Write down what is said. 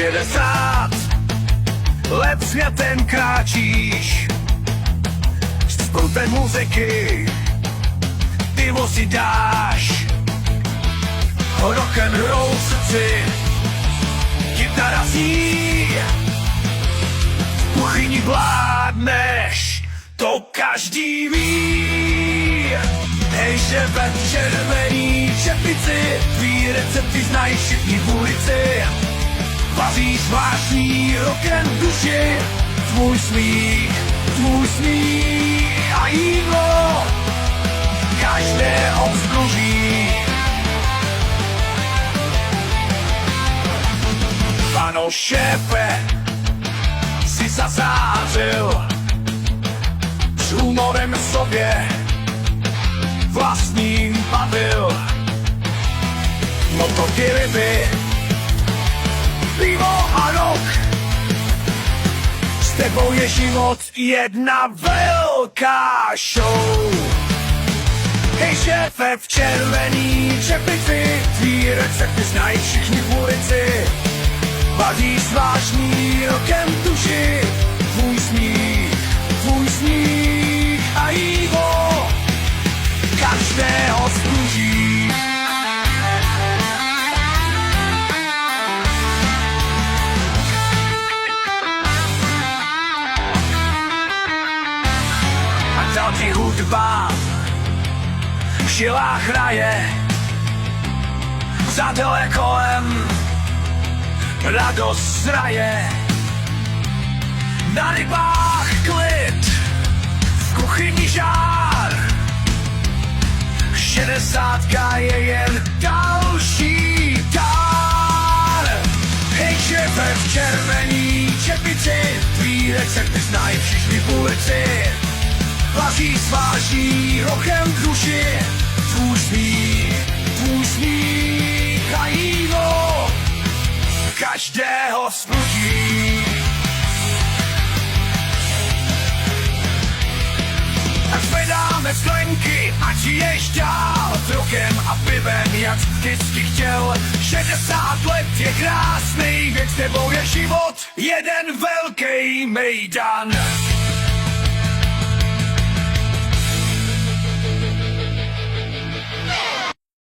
60 let světem kráčíš s spoutem muziky, pivo si dáš, rock'n'roll v srdci, kytara zní, v kuchyni vládneš, to každý ví. Hej, šéfe v červený čepici, tvý recepty znají všichni v ulici. Vaříš vášní rokem v duši, tvůj smích a jídlo každého vzbruží. Ano, šéfe, si zazářil s humorem v sobě, vlastním bavil. No to ty ryby, pivo a rock, s tebou je život jedna velká show. Hej, šéfe v červený čepici, tvý recepty znají všichni v ulici. Vaříš vážný rokem v duši, tvůj smích a jídlo každého zbruží. A dal ti hudba v žilách hraje, zadele kolem radost zraje. Na rybách klid, v kuchyni žár, 60 je jen další dár. Hej, šéfe v červený čepici, tvý recepty znají všichni v ulici. Vaří sváží rokem v duši, tvůj smích a jídlo každého vzbudí. Tak zvedáme sklenky, ať žiješ dál s rokem a pivem, jak jsi vždycky chtěl. 60 let je krásný věk, s tebou je život jeden velký mejdan.